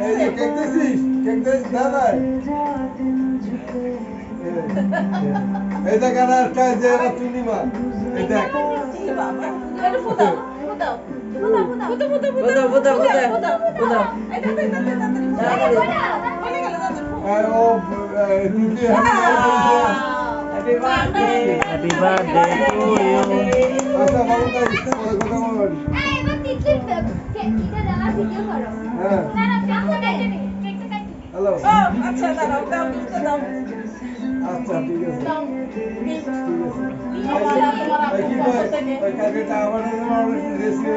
এই যে কেক দিছিস? কেক দিস দাদা। এই দেখ আর একটা যে এবার পূর্ণিমা। এই দেখ। Happy birthday to you. আচ্ছা ভালো থাকিস পরে কথা বলবেন। হ্যাঁ হ্যালো আচ্ছা দাঁড়াও দাও দিতে দাও আচ্ছা ঠিক আছে ঠিক আছে তোমার কি কয় ওই কাকেটা আমার অনেক রেসি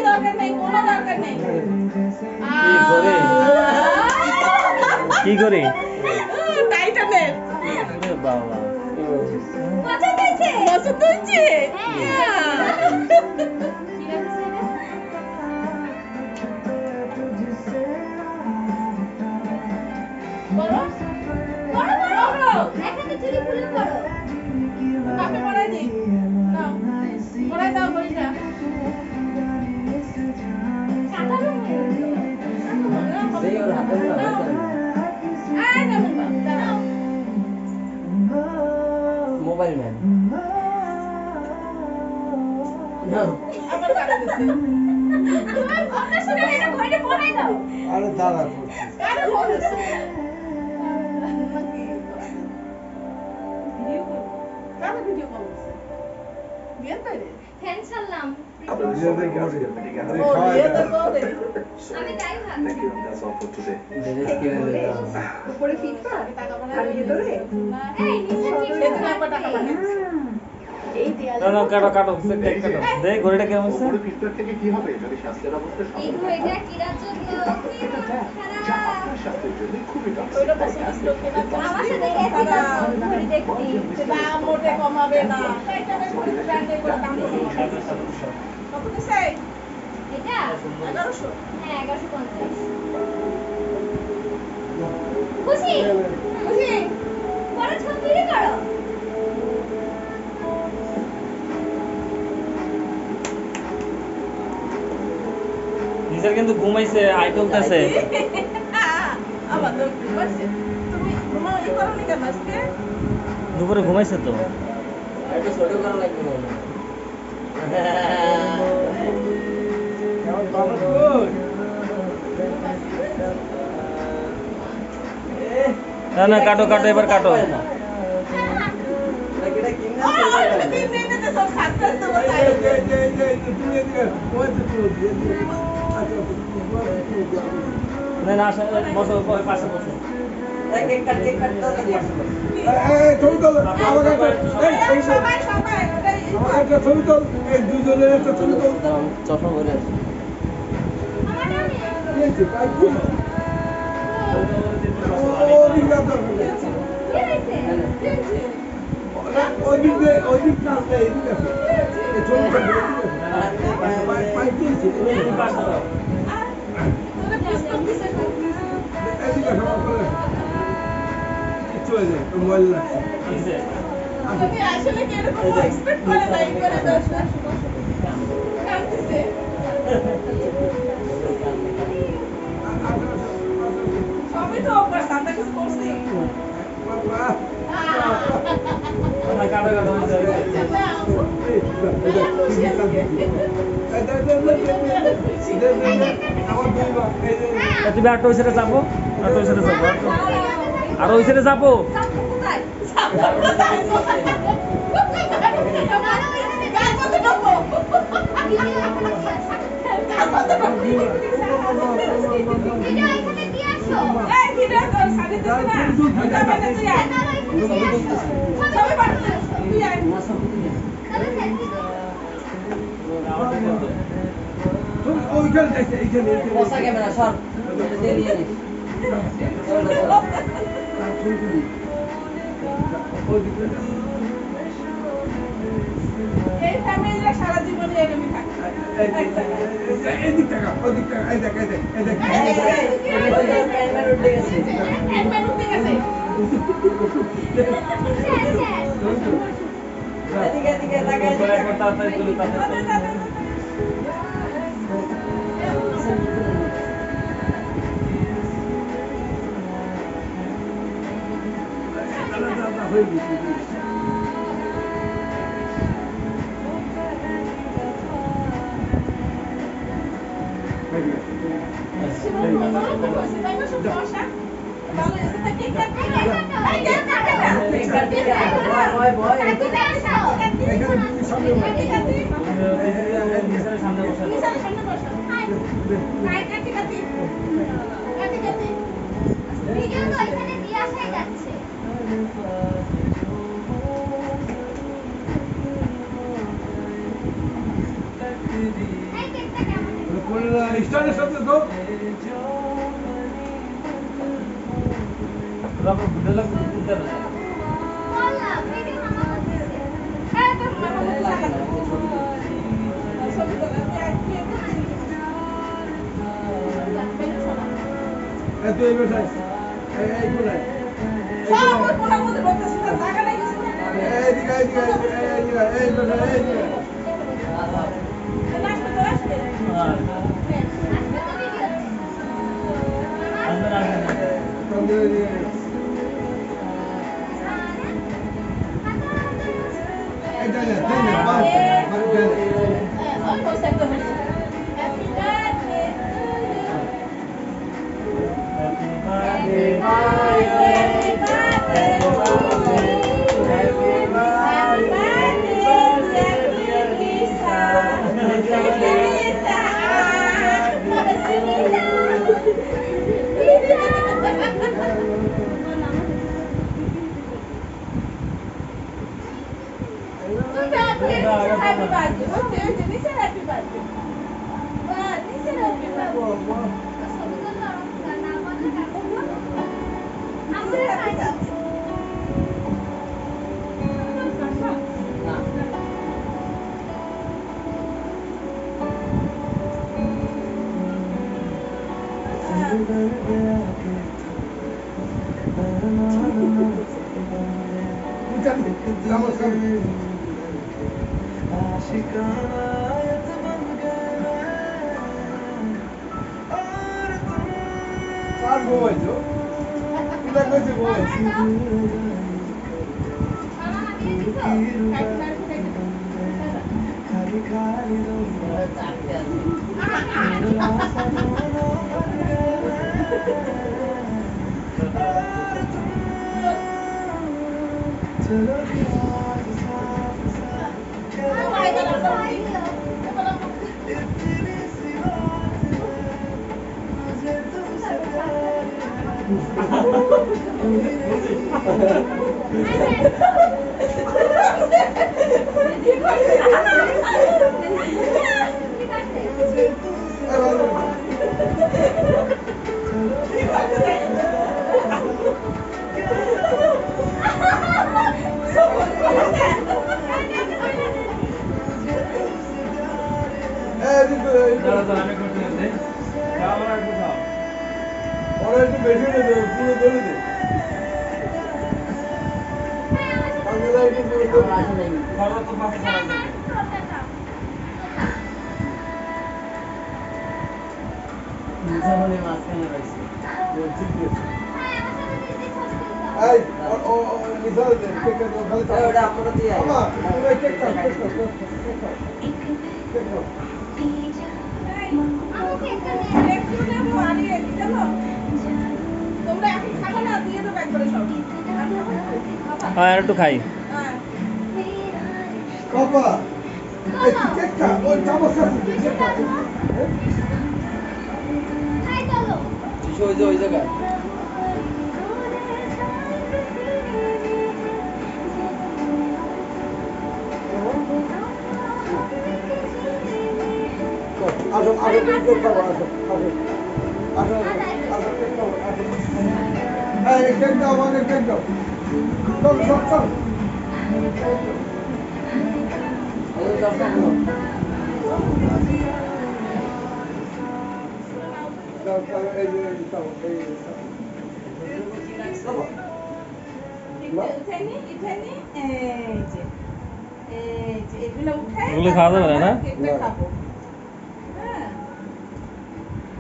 দরকার নেই কোনো দরকার নেই কি করে টাইটানের বাবা পছন্দ হয়েছে মোবাইল ম্যান আরে দাঁড়া কাটো কাটো দে ঘড়িটা কেমন আছে থেকে কি হবে যদি স্বাস্থ্যের অবস্থা স্বাস্থ্যের জন্য খুবই কমাবে না খুশি খুশি বড় ছবি করো নিজের কিন্তু ঘুমাইছে আই চলতেছে আবার তো ঘুমাইছে তুমি ঘুমাও এই করো নি কেন আজকে দুপুরে ঘুমাইছে তো একটু ছোট করা লাগবে না না কাটো কাটো এবার কাটো সব সাতটা তো না না আসলে বসো পাশে বসো চশমা পরে আছে আসলে কি এরকম এক্সপেক্ট করে নাই করে দাও কাঁদতেছে সবই তো অভ্যাস আমরা কিছু করছি তুমি আর ওই সাইডে যাবো আর ওই সাইডে যাবো আর ওই সাইডে যাবো বসা ক্যামেরা সর দিয়ে নিয়ে নিস এই ফ্যামিলিরা সারা জীবন এরকমই থাকে সামনে বসে ভিডিও তো এখানে দিয়ে আসাই যাচ্ছে। এই কেকটা কেমন? স্টারের সাথে তো তারপর ভিডিওটা তুলতে হবে বললাম ভিডিও আমার হচ্ছে। হ্যাঁ তোর মামা লাগে না, লাগে আমি ছবি তুলছি। ছবি তোলা এত এই বেটায় এই কোনায় সব ওই কোনার মধ্যে বলতেছি না জায়গা নাই কিছু না এইদিকে এইদিকে এই বেটায় এইদিকে আসবে তো আসবে আর আজকে তো ভিডিও হচ্ছে। আসবেন এটা না দেন না পাঁচ দেন ওই পয়সা তো হচ্ছে happy birthday Happy birthday. Okay, Denise, happy birthday. Wow, Denise, happy birthday. Denise, happy birthday. না, নমস্কার চার ঘুমাইছো কোথা কইছে ঘুমাইছি চাকরি আছে। যারা যারা আমি করতে যাচ্ছি খাবার একটু খাও ওরা একটু বেশি হয়ে যাবে পুরো বলে দে বাংলা একটু পুরো আমার আসে নাই। খাবার তো পাশে খাওয়া যাবে মুসাফরে মাঝখানে রয়েছে। এই ও মিসাল দে কেক তো খালি এই ওটা আপনারা দিয়ে আয়। মামা তুমি কেক খাও কেক খাও কেক খাও আমাকে একটা নিয়ে একটু নেবো আর একটু দেবো তোমরা এখন খাবো না দিয়ে দেবো একবারে সব হ্যাঁ আর একটু খাই হ্যাঁ বাবা এই কেক খা ওই চামচ আছে কেক খা খাই চলো। শিশু ওই জায়গায়। আসো আসো তুমি কেক খাও আসো আসো আসো আসো কেক খাও আসো এই কেক দাও আমাকে কেক দাও চল চল চল ওই দশটা হলো। দাও দাও এই যে দাও এই দাও উঠাইনি উঠাইনি এই যে এগুলো উঠাই এগুলো খাওয়া যাবে না, না? কেকটা খাবো